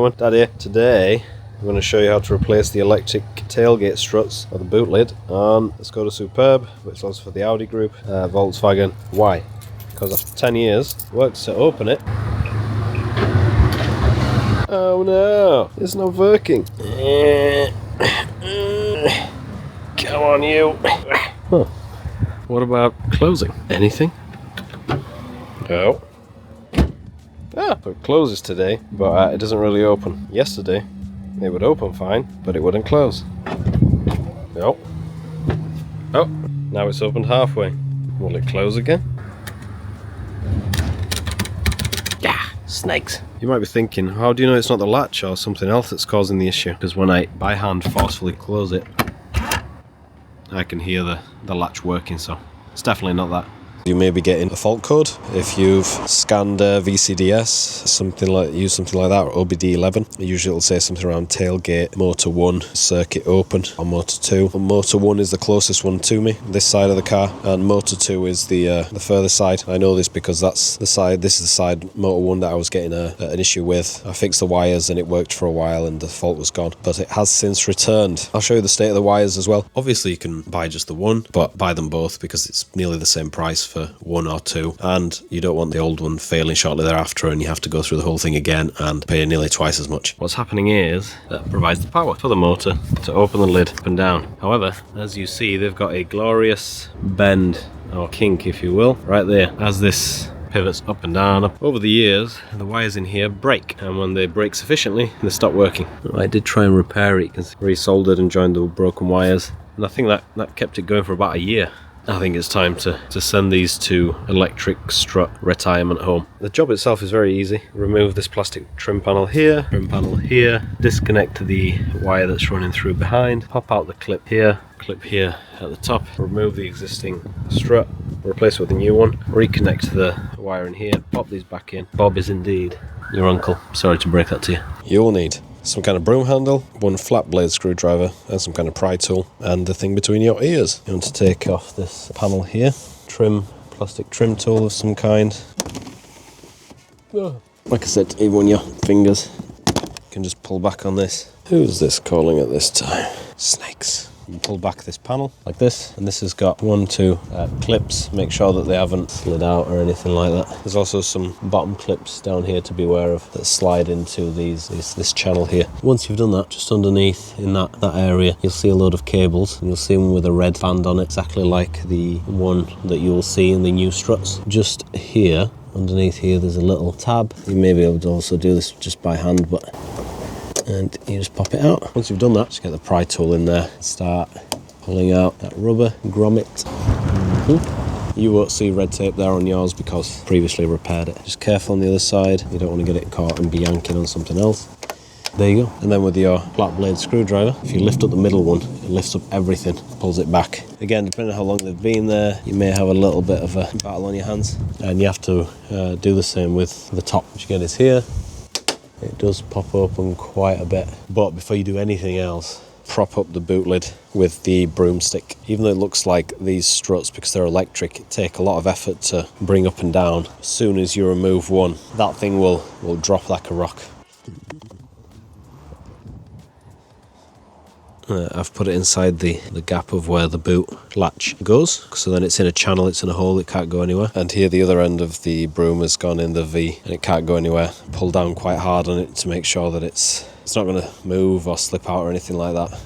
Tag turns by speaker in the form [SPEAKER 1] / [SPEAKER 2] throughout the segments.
[SPEAKER 1] Rowan, Daddy. Today I'm going to show you how to replace the electric tailgate struts or the boot lid on the Skoda Superb, which is also for the Audi Group, Volkswagen. Why? Because after 10 years, it works to open it. Oh no, it's not working. Come on, you. Huh. What about closing? Anything? No. So it closes today, but it doesn't really open. Yesterday, it would open fine, but it wouldn't close. No. Oh, now it's opened halfway. Will it close again? Yeah, snakes. You might be thinking, how do you know it's not the latch or something else that's causing the issue? Because when I, by hand, forcefully close it, I can hear the latch working, so it's definitely not that. You may be getting a fault code if you've scanned VCDS, use something like that, or OBD11. Usually it'll say something around tailgate, motor 1, circuit open, or motor 2. Well, motor 1 is the closest one to me, this side of the car, and motor 2 is the further side. I know this because that's the side, this is the side, motor 1, that I was getting an issue with. I fixed the wires and it worked for a while and the fault was gone, but it has since returned. I'll show you the state of the wires as well. Obviously you can buy just the one, but buy them both because it's nearly the same price for one or two, and you don't want the old one failing shortly thereafter and you have to go through the whole thing again and pay nearly twice as much. What's happening is that provides the power for the motor to open the lid up and down. However, as you see, they've got a glorious bend or kink, if you will, right there. As this pivots up and down, over the years the wires in here break, and when they break sufficiently they stop working. I did try and repair it, you can see resoldered and joined the broken wires, and I think that kept it going for about a year. I think it's time to send these to electric strut retirement home. The job itself is very easy. Remove this plastic trim panel here, disconnect the wire that's running through behind, pop out the clip here at the top, remove the existing strut, replace it with a new one, reconnect the wire in here, pop these back in. Bob is indeed your uncle. Sorry to break that to you. You'll need some kind of broom handle, one flat blade screwdriver, and some kind of pry tool, and the thing between your ears. You want to take off this panel here, plastic trim tool of some kind. Like I said, even on your fingers, you can just pull back on this. Who's this calling at this time? Snakes. You pull back this panel like this, and this has got 2 clips. Make sure that they haven't slid out or anything like that. There's also some bottom clips down here to be aware of that slide into this channel here. Once you've done that, just underneath in that area, you'll see a load of cables, and you'll see them with a red band on it, exactly like the one that you'll see in the new struts. Just here, underneath here, there's a little tab. You may be able to also do this just by hand, and you just pop it out. Once you've done that, just get the pry tool in there, start pulling out that rubber grommet. You won't see red tape there on yours because previously repaired it. Just careful on the other side, you don't want to get it caught and be yanking on something else. There you go. And then with your flat blade screwdriver, if you lift up the middle one, it lifts up everything, pulls it back. Again, depending on how long they've been there, you may have a little bit of a battle on your hands, and you have to do the same with the top. What you get is here. It does pop open quite a bit, but before you do anything else, prop up the boot lid with the broomstick. Even though it looks like these struts, because they're electric, take a lot of effort to bring up and down. As soon as you remove one, that thing will drop like a rock. I've put it inside the gap of where the boot latch goes, so then it's in a channel, it's in a hole, it can't go anywhere. And here the other end of the broom has gone in the V and it can't go anywhere. Pull down quite hard on it to make sure that it's not going to move or slip out or anything like that.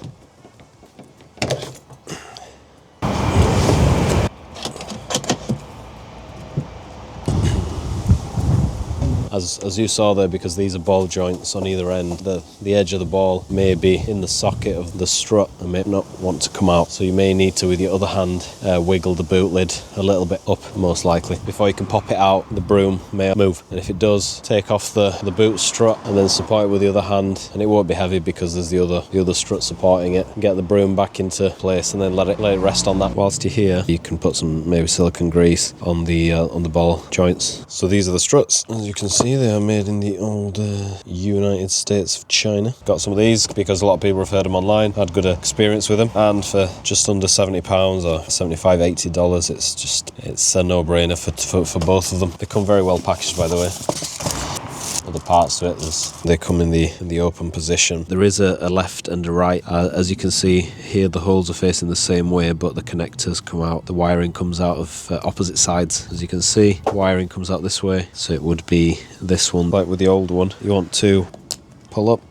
[SPEAKER 1] As you saw there, because these are ball joints on either end, the edge of the ball may be in the socket of the strut and may not want to come out. So you may need to, with your other hand, wiggle the boot lid a little bit up, most likely. Before you can pop it out, the broom may move. And if it does, take off the boot strut and then support it with the other hand. And it won't be heavy because there's the other strut supporting it. Get the broom back into place and then let it rest on that. Whilst you're here, you can put some maybe silicone grease on the ball joints. So these are the struts. As you can see, they are made in the old United States of China. Got some of these because a lot of people have heard them online, had good experience with them, and for just under £70 or $75–80, it's a no-brainer for both of them. They come very well packaged, by the way. other parts to it. They come in the open position. There is a left and a right. As you can see here, the holes are facing the same way, but the connectors come out. The wiring comes out of opposite sides. As you can see, wiring comes out this way, so it would be this one. Like with the old one, you want to pull up.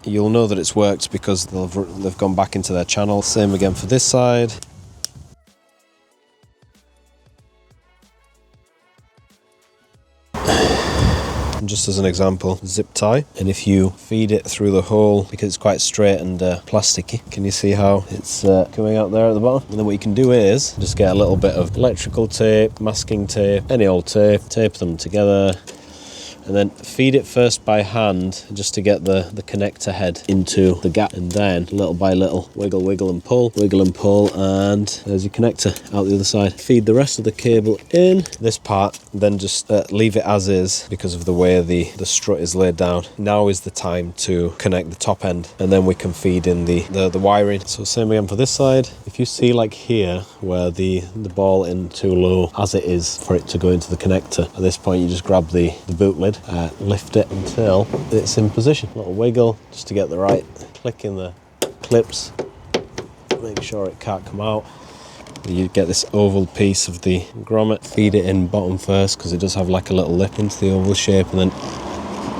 [SPEAKER 1] You'll know that it's worked because they've gone back into their channel. Same again for this side. And just as an example, zip tie, and if you feed it through the hole, because it's quite straight and plasticky, can you see how it's coming out there at the bottom? And then what you can do is just get a little bit of electrical tape, masking tape, any old tape, tape them together, and then feed it first by hand just to get the connector head into the gap, and then little by little wiggle and pull, and there's your connector out the other side. Feed the rest of the cable in this part, then just leave it as is because of the way the strut is laid down. Now is the time to connect the top end, and then we can feed in the wiring. So same again for this side. If you see like here where the ball in too low as it is for it to go into the connector, at this point you just grab the boot lid, lift it until it's in position. A little wiggle just to get the right click in the clips, make sure it can't come out. You get this oval piece of the grommet, feed it in bottom first because it does have like a little lip into the oval shape, and then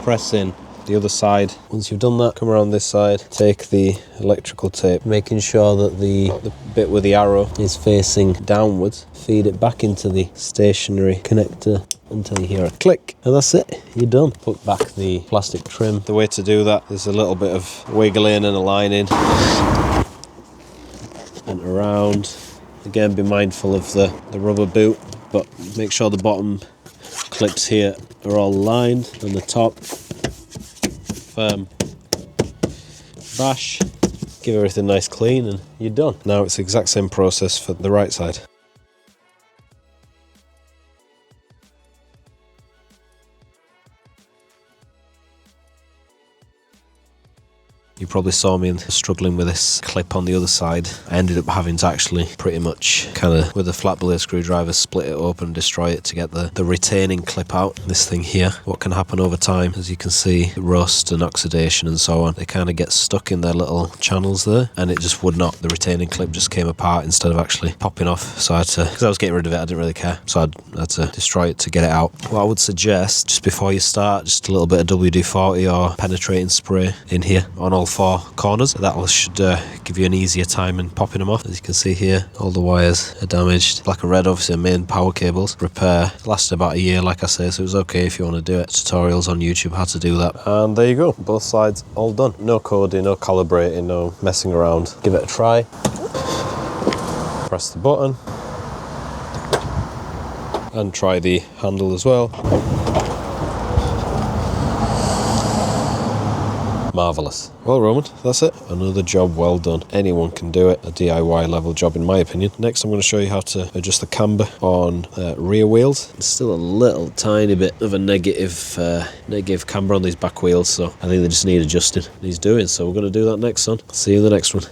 [SPEAKER 1] press in the other side. Once you've done that, come around this side, take the electrical tape, making sure that the bit with the arrow is facing downwards, feed it back into the stationary connector until you hear a click, and that's it, you're done. Put back the plastic trim. The way to do that is a little bit of wiggling and aligning and around. Again, be mindful of the rubber boot, but make sure the bottom clips here are all aligned, and the top firm bash, give everything nice clean, and you're done. Now it's the exact same process for the right side. You probably saw me struggling with this clip on the other side. I ended up having to actually pretty much kind of with a flat blade screwdriver split it open and destroy it to get the retaining clip out. This thing here, what can happen over time, as you can see, rust and oxidation and so on, they kind of get stuck in their little channels there, and it just would not, the retaining clip just came apart instead of actually popping off. So I had to, because I was getting rid of it, I didn't really care, so I had to destroy it to get it out. What I would suggest, just before you start, just a little bit of WD-40 or penetrating spray in here on all four corners. That should give you an easier time in popping them off. As you can see here, all the wires are damaged. Black and red, obviously, main power cables. Repair lasted about a year, like I say, so it was okay if you want to do it. Tutorials on YouTube how to do that. And there you go, both sides all done. No coding, no calibrating, no messing around. Give it a try. Press the button and try the handle as well. Marvellous. Well, Roman, that's it. Another job well done. Anyone can do it. A DIY level job, in my opinion. Next, I'm going to show you how to adjust the camber on rear wheels. There's still a little tiny bit of a negative camber on these back wheels, so I think they just need adjusting. Needs doing, so we're going to do that next, son. See you in the next one.